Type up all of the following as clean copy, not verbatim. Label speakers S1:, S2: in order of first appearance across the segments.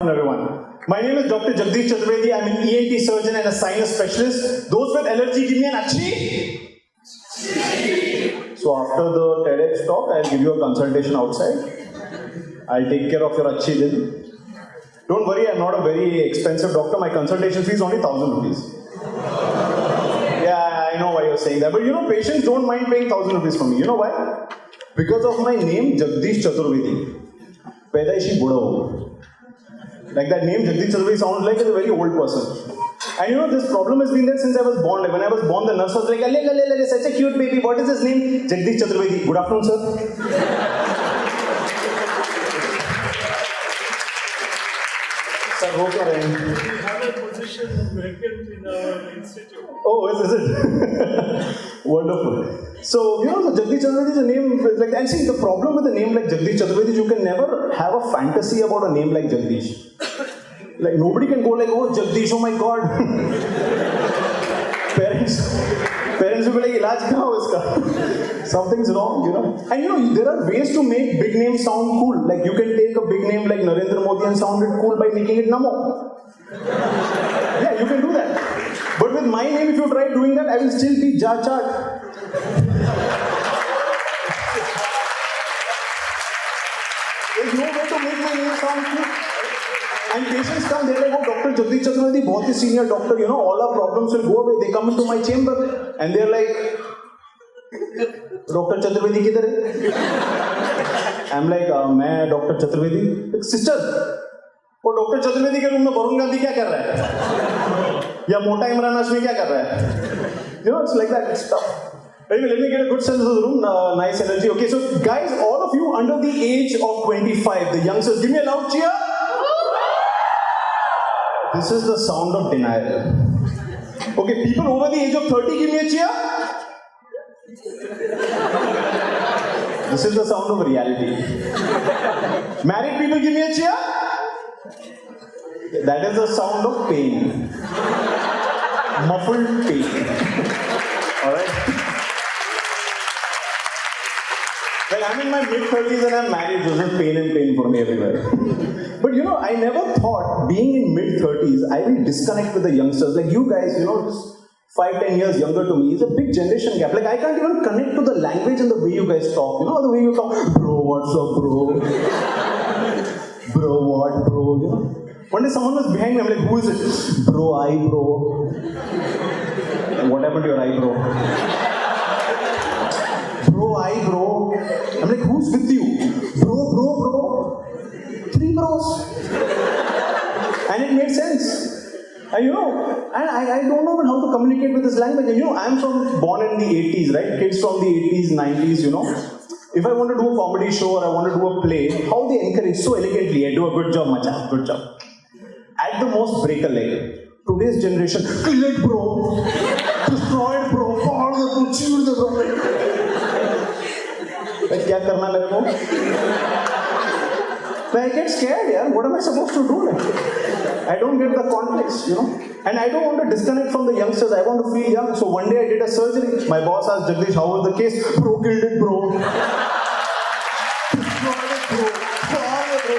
S1: Everyone. My name is Dr. Jagdish Chaturvedi. I'm an ENT surgeon and a sinus specialist. Those with allergy, give me an achhi. So after the TEDx talk, I'll give you a consultation outside. I'll take care of your achhi din. Don't worry, I'm not a very expensive doctor. My consultation fee is only 1,000 rupees. Yeah, I know why you're saying that. But you know, patients don't mind paying 1,000 rupees for me. You know why? Because of my name, Jagdish Chaturvedi. Paidaishi Buddha. Like that name, Jagdish Chaturvedi, sounds like a very old person. And you know, this problem has been there since I was born. Like when I was born, the nurse was like, "Ale, such a cute baby. What is his name?" Jagdish Chaturvedi. Good afternoon, sir. Sir, ho kya rahe hain?
S2: We have a position vacant in our institute.
S1: Oh, is it? Wonderful. So, you know, Jagdish Chaturvedi is a name like, and see, the problem with a name like Jagdish Chaturvedi is you can never have a fantasy about a name like Jagdish. Like, nobody can go like, oh, Jagdish, oh my God. Parents will be like, ilaj kya ho iska? Something's wrong, you know. And you know, there are ways to make big names sound cool. Like, you can take a big name like Narendra Modi and sound it cool by making it Namo. Yeah, you can do that. But with my name, if you try doing that, I will still be Jachat. There's no way to make my name sound cool. And patients come, they're like, oh, Dr. Jagdish Chaturvedi, very senior doctor, you know, all our problems will go away. They come into my chamber and they're like, Dr. Chaturvedi kidhar hai? I'm like, मैं Dr. Chaturvedi. Sister, वो doctor Chaturvedi के room में वरुण गांधी क्या कर रहा है? या मोटा इमरान हाशमी क्या कर रहा है? You know, it's like that. It's tough. Anyway, let me get a good sense of the room. Nice energy. Okay, so guys, all of you under the age of 25, the youngsters, give me a loud cheer. This is the sound of denial. Okay, people over the age of 30, give me a cheer. This is the sound of reality. Married people, give me a cheer. That is the sound of pain. Muffled pain. Alright? Well, I'm in my mid-30s and I'm married, so there's pain and pain for me everywhere. But you know, I never thought being in mid-30s, I will disconnect with the youngsters. Like you guys, you know, 5-10 years younger to me is a big generation gap. Like I can't even connect to the language and the way you guys talk. You know, the way you talk, bro, what's up, bro? Bro, what, bro? You know? One day someone was behind me, I'm like, who is it? Bro, eyebrow. What happened to your eyebrow? Bro, eyebrow. I'm like, who's with you? Bro. 3 bros. And it made sense. And you know, and I don't know how to communicate with this language. And you know, I'm born in the 80s, right? Kids from the 80s, 90s, you know. If I want to do a comedy show or I want to do a play, how they encourage so elegantly, I do a good job, macha, good job. At the most, break a leg. Today's generation, kill it, bro. Destroy it, bro. Fall the bro. Cheer the bro. Like, क्या करना मेरे को? I get scared, yeah. What am I supposed to do? I don't get the context, you know. And I don't want to disconnect from the youngsters. I want to feel young. So one day I did a surgery. My boss asked Jagdish, how was the case? Bro, killed it, bro. Destroyed it, bro. Fall it, bro.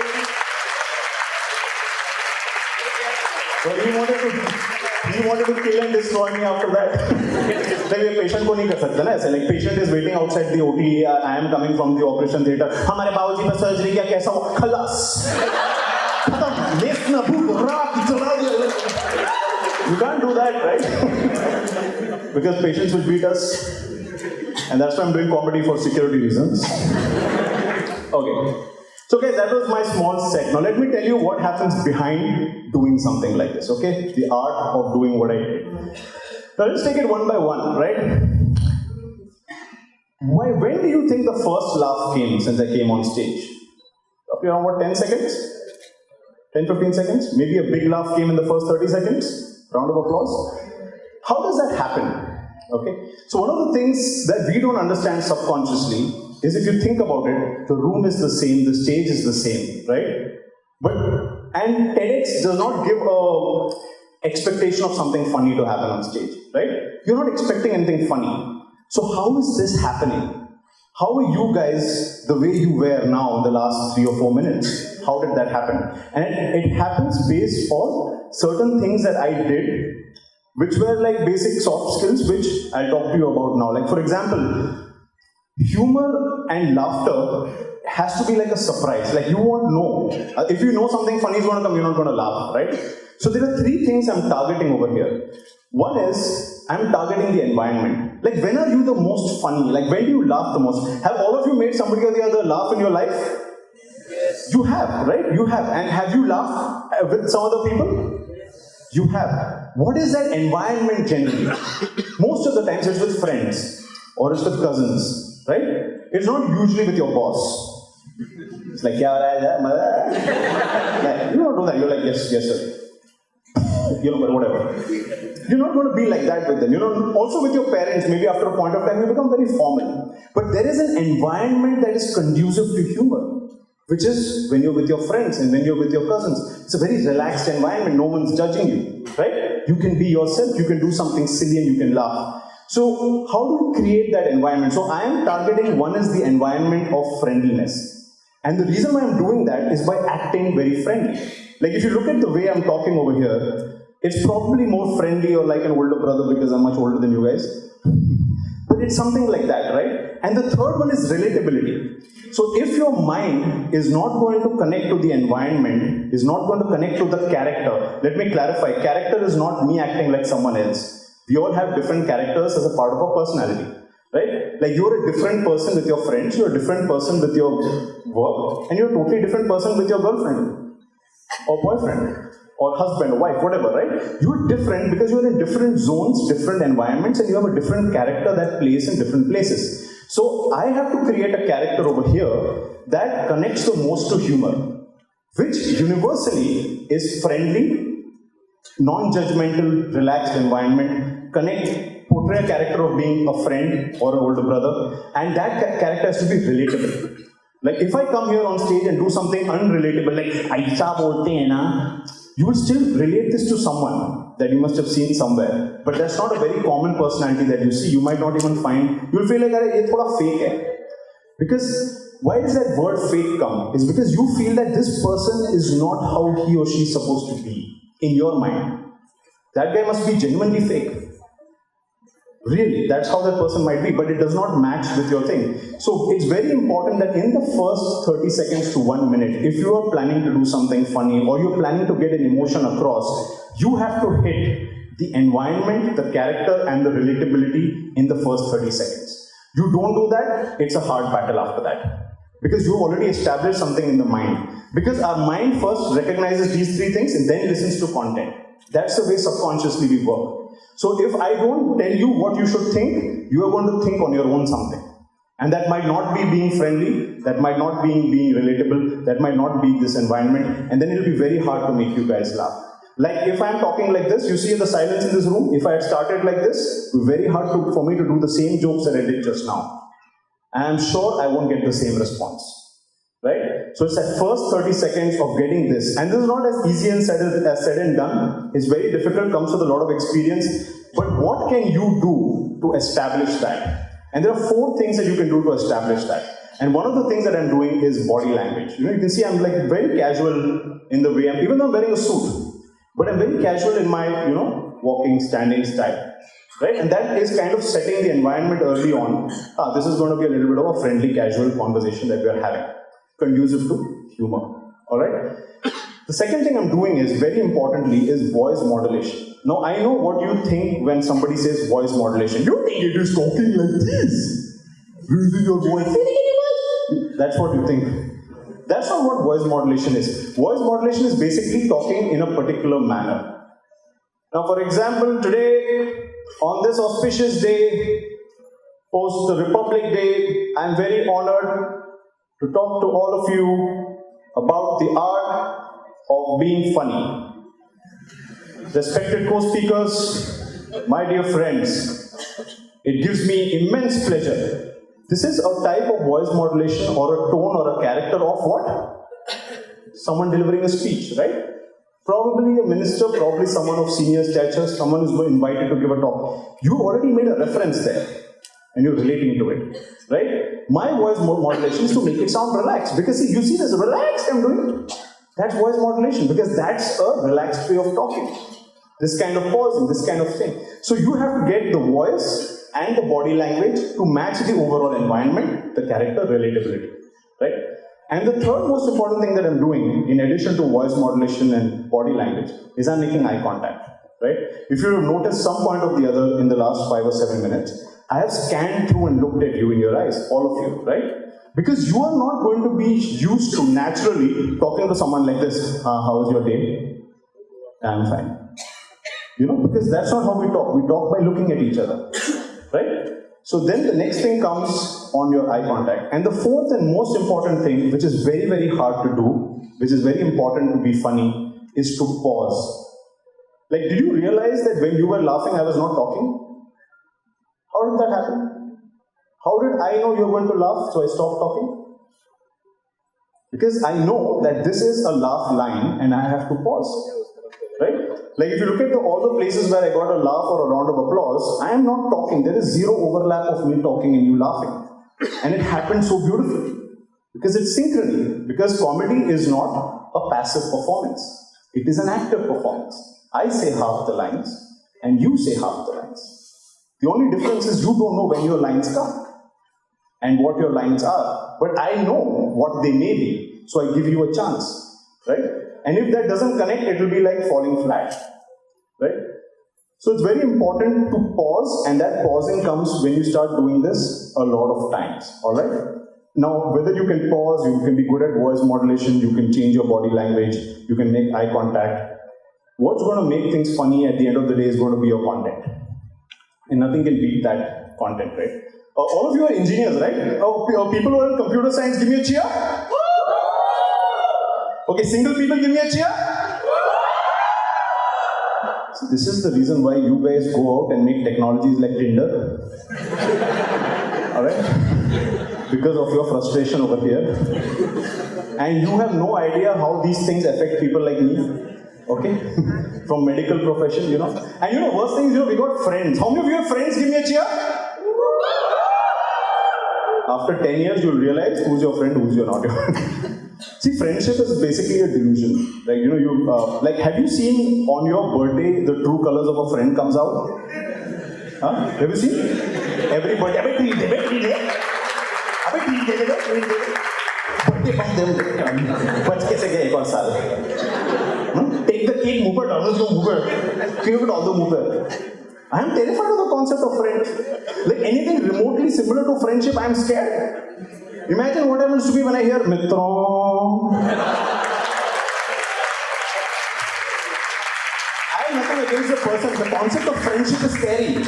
S1: But he wanted to kill and destroy me after that. Like patient को नहीं कर सकता ना ऐसे. Like patient is waiting outside the OT. I am coming from the operation theater. हमारे बाबूजी ने surgery किया कैसा हो? खलास. खत्म. लेस ना भूख रात चला दिया. You can't do that, right? Because patients will beat us, and that's why I'm doing comedy for security reasons. Okay. So guys, that was my small set. Now let me tell you what happens behind doing something like this, okay? The art of doing what I did. Now let's take it one by one, right? When do you think the first laugh came since I came on stage? Roughly around what, 10 seconds? 10-15 seconds? Maybe a big laugh came in the first 30 seconds? Round of applause. How does that happen? Okay? So one of the things that we don't understand subconsciously is if you think about it, the room is the same, the stage is the same, right? And TEDx does not give a expectation of something funny to happen on stage, right? You're not expecting anything funny. So how is this happening? How are you guys the way you were now in the last 3 or 4 minutes? how did that happen? And it happens based on certain things that I did, which were like basic soft skills, which I'll talk to you about now. Like for example, humor and laughter has to be like a surprise. Like you won't know. If you know something funny is going to come, you're not going to laugh, right? So there are three things I'm targeting over here. One is, I'm targeting the environment. Like when are you the most funny? Like when do you laugh the most? Have all of you made somebody or the other laugh in your life?
S2: Yes.
S1: You have, right? You have. And have you laughed with some other people?
S2: Yes.
S1: You have. What is that environment generally? Most of the times it's with friends or it's with cousins, right? It's not usually with your boss. It's like, yeah, you don't do that. You're like, yes, sir. Whatever. You're not going to be like that with them. Also with your parents, maybe after a point of time, you become very formal. But there is an environment that is conducive to humor, which is when you're with your friends and when you're with your cousins. It's a very relaxed environment. No one's judging you, right? You can be yourself. You can do something silly and you can laugh. So how do you create that environment? So I am targeting, one is the environment of friendliness. And the reason why I'm doing that is by acting very friendly. Like if you look at the way I'm talking over here, it's probably more friendly or like an older brother because I'm much older than you guys. But it's something like that, right? And the third one is relatability. So if your mind is not going to connect to the environment, is not going to connect to the character, let me clarify, character is not me acting like someone else. We all have different characters as a part of our personality, right? Like you're a different person with your friends, you're a different person with your work, and you're a totally different person with your girlfriend, or boyfriend, or husband, or wife, whatever, right? You're different because you're in different zones, different environments, and you have a different character that plays in different places. So I have to create a character over here that connects the most to humor, which universally is friendly, non-judgmental, relaxed environment, portray a character of being a friend or an older brother, and that character has to be relatable. Like if I come here on stage and do something unrelatable, like "Aisa bolte hai na," you will still relate this to someone that you must have seen somewhere. But that's not a very common personality that you see. You might not even find. You'll feel like, "Ye thoda fake hai." Because why does that word fake come? It's because you feel that this person is not how he or she is supposed to be in your mind. That guy must be genuinely fake. Really, that's how that person might be, but it does not match with your thing. So it's very important that in the first 30 seconds to 1 minute, if you are planning to do something funny or you're planning to get an emotion across, you have to hit the environment, the character, and the relatability in the first 30 seconds. You don't do that, it's a hard battle after that. Because you've already established something in the mind. Because our mind first recognizes these three things and then listens to content. That's the way subconsciously we work. So if I don't tell you what you should think, you are going to think on your own something. And that might not be being friendly, that might not be being relatable, that might not be this environment, and then it'll be very hard to make you guys laugh. Like if I'm talking like this, you see the silence in this room, if I had started like this, it would be very hard for me to do the same jokes that I did just now. And I'm sure I won't get the same response. Right? So it's that first 30 seconds of getting this. And this is not as easy and said and done. It's very difficult, comes with a lot of experience. But what can you do to establish that? And there are 4 things that you can do to establish that. And one of the things that I'm doing is body language. You can see I'm like very casual in the way even though I'm wearing a suit. But I'm very casual in my, walking, standing style. Right? And that is kind of setting the environment early on. This is going to be a little bit of a friendly, casual conversation that we are having. Conducive to humor. Alright? The second thing I'm doing is, very importantly, is voice modulation. Now, I know what you think when somebody says voice modulation. You think it is talking like this. Raising your voice. That's what you think. That's not what voice modulation is. Voice modulation is basically talking in a particular manner. Now, for example, today, on this auspicious day, post the Republic Day, I'm very honored to talk to all of you about the art of being funny. Respected co-speakers, my dear friends, it gives me immense pleasure. This is a type of voice modulation or a tone or a character of what? Someone delivering a speech, right? Probably a minister, probably someone of senior stature, someone who's been invited to give a talk. You already made a reference there. and you're relating to it, right? My voice modulation is to make it sound relaxed, because see, you see this relaxed I'm doing. That's voice modulation, because that's a relaxed way of talking. This kind of pausing, this kind of thing. So you have to get the voice and the body language to match the overall environment, the character, relatability, right? And the third most important thing that I'm doing, in addition to voice modulation and body language, is I'm making eye contact, right? If you have noticed some point or the other in the last 5 or 7 minutes, I have scanned through and looked at you in your eyes, all of you, right? Because you are not going to be used to naturally talking to someone like this. How was your day? I'm fine. You know, because that's not how we talk. We talk by looking at each other, right? So then the next thing comes on your eye contact. And the fourth and most important thing, which is very, very hard to do, which is very important to be funny, is to pause. Like, did you realize that when you were laughing, I was not talking? How did that happen? How did I know you were going to laugh, so I stopped talking? Because I know that this is a laugh line and I have to pause. Right? Like if you look at all the places where I got a laugh or a round of applause, I am not talking. There is zero overlap of me talking and you laughing. And it happened so beautifully. Because it's synchrony. Because comedy is not a passive performance. It is an active performance. I say half the lines and you say half the lines. The only difference is you don't know when your lines come and what your lines are. But I know what they may be. So I give you a chance. Right? And if that doesn't connect, it will be like falling flat, right? So it's very important to pause, and that pausing comes when you start doing this a lot of times, all right? Now, whether you can pause, you can be good at voice modulation, you can change your body language, you can make eye contact. What's going to make things funny at the end of the day is going to be your content. And nothing can beat that content, right? All of you are engineers, right? People who are in computer science, give me a cheer. Okay, single people, give me a cheer. So this is the reason why you guys go out and make technologies like Tinder. Alright? Because of your frustration over here. And you have no idea how these things affect people like me. Okay? From medical profession, you know. And you know, worst thing is, we got friends. How many of you have friends? Give me a cheer. After 10 years, you'll realize who's your friend, who's your not your friend. See, friendship is basically a delusion. Like, like, have you seen on your birthday the true colors of a friend comes out? Huh? Have you seen? Every birthday, take the cake, move it, keep it on the move. I am terrified of the concept of friends. Like anything remotely similar to friendship, I am scared. Imagine what happens to me when I hear Mitron. I have nothing against the person. The concept of friendship is scary.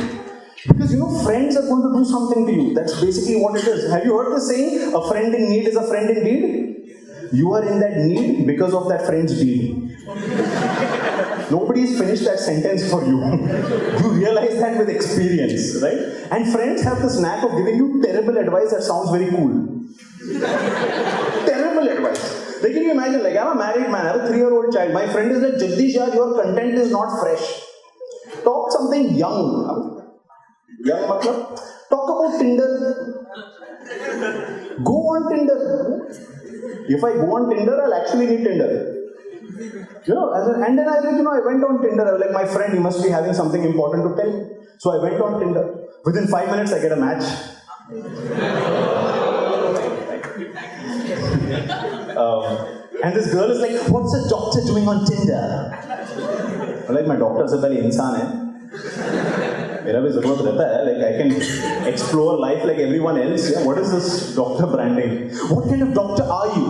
S1: Because you know, friends are going to do something to you. That's basically what it is. Have you heard the saying, a friend in need is a friend indeed? You are in that need because of that friend's deed. Nobody's finished that sentence for you. You realize that with experience, right? And friends have this knack of giving you terrible advice that sounds very cool. Terrible advice. Like, can you imagine, like, I'm a married man, I have a 3-year-old child. My friend is like, Jagdish, your content is not fresh. Talk something young. Young matlab? Talk about Tinder. Go on Tinder. If I go on Tinder, I'll actually need Tinder. You know, and then I went on Tinder. I was like, my friend, he must be having something important to tell me. So I went on Tinder. Within 5 minutes, I get a match. And this girl is like, what's a doctor doing on Tinder? I'm like, my doctor is a very insan hai. मेरा भी ज़रूरत रहता है. Like I can explore life like everyone else. Yeah? What is this doctor branding? What kind of doctor are you?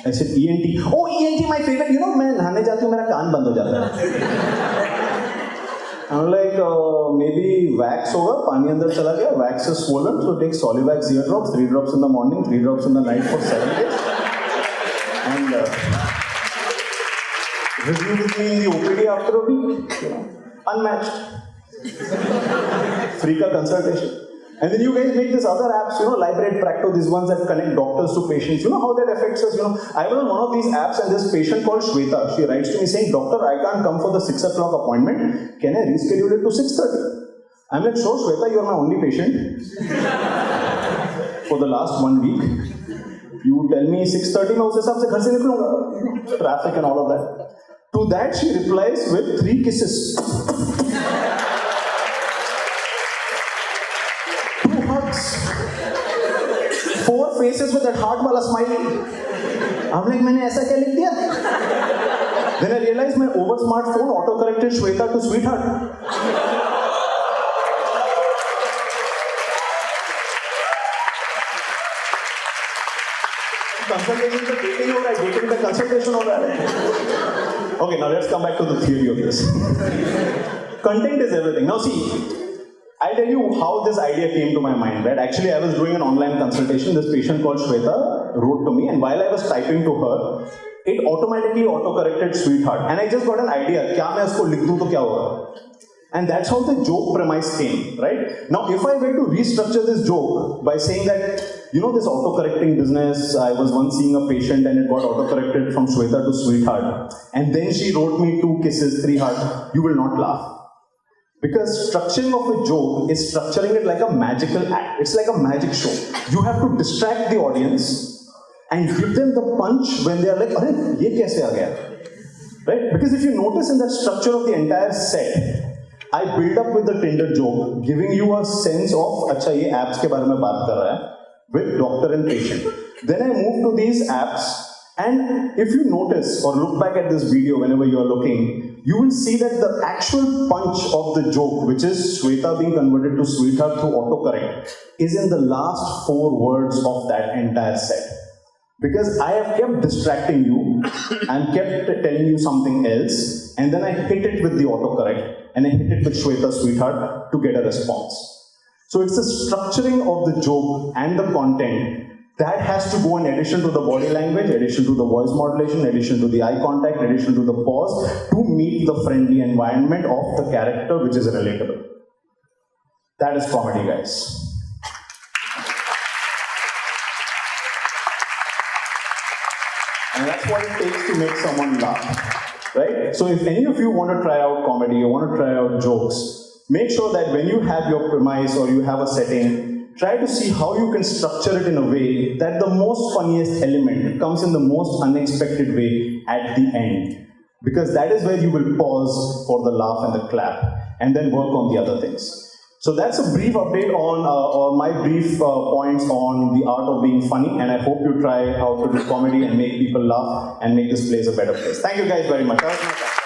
S1: I said ENT. Oh, ENT, my favorite. You know, मैं नहाने जाती हूँ, मेरा कान बंद हो जाता है. I'm like, maybe wax होगा, पानी अंदर चला गया, wax is swollen, so take Solivax 0 drops, 3 drops in the morning, 3 drops in the night for 7 days. And review with me in the OPD after a week. You know, unmatched. Free ka consultation. And then you guys make these other apps, you know, Librate, Practo, these ones that connect doctors to patients. You know how that affects us? You know, I was on one of these apps and this patient called Shweta, she writes to me saying, Doctor, I can't come for the 6 o'clock appointment. Can I reschedule it to 6:30? I'm like, so Shweta, you're my only patient for the last 1 week. You tell me 6:30, मैं उस हिसाब से घर से निकलूंगा. Traffic and all of that. To that she replies with 3 kisses. 2 hugs. 4 faces with that heart वाला smile. I'm like, मैंने ऐसा क्या लिख दिया? Then I realized my over smartphone auto-corrected Shweta to sweetheart. Consultation का dating हो रहा है, dating का consultation हो रहा है. Okay, now let's come back to the theory of this. Content is everything. Now see, I'll tell you how this idea came to my mind, right? Actually, I was doing an online consultation. This patient called Shweta wrote to me, and while I was typing to her, it automatically auto-corrected sweetheart. And I just got an idea, क्या मैं इसको लिख दूँ तो क्या होगा? And that's how the joke premise came, right? Now, if I were to restructure this joke by saying that, this auto-correcting business, I was once seeing a patient and it got auto-corrected from Shweta to sweetheart, and then she wrote me 2 kisses, 3 hearts, you will not laugh. Because structuring of a joke is structuring it like a magical act. It's like a magic show. You have to distract the audience and give them the punch when they are like, "Arey, ye kaise aa gaya?" Right? Because if you notice in that structure of the entire set, I build up with the Tinder joke, giving you a sense of, अच्छा ये apps के बारे में बात कर रहा है, with doctor and patient. Then I move to these apps, and if you notice or look back at this video whenever you are looking, you will see that the actual punch of the joke, which is Shweta being converted to sweetheart through autocorrect, is in the last 4 words of that entire set. Because I have kept distracting you and kept telling you something else, and then I hit it with the autocorrect, and I hit it with Shweta sweetheart to get a response. So it's the structuring of the joke and the content that has to go in addition to the body language, addition to the voice modulation, addition to the eye contact, addition to the pause, to meet the friendly environment of the character which is relatable. That is comedy, guys. And that's what it takes to make someone laugh, right? So if any of you want to try out comedy, you want to try out jokes, make sure that when you have your premise or you have a setting, try to see how you can structure it in a way that the most funniest element comes in the most unexpected way at the end. Because that is where you will pause for the laugh and the clap, and then work on the other things. So that's a brief update on, or my brief points on the art of being funny, and I hope you try how to do comedy and make people laugh and make this place a better place. Thank you guys very much.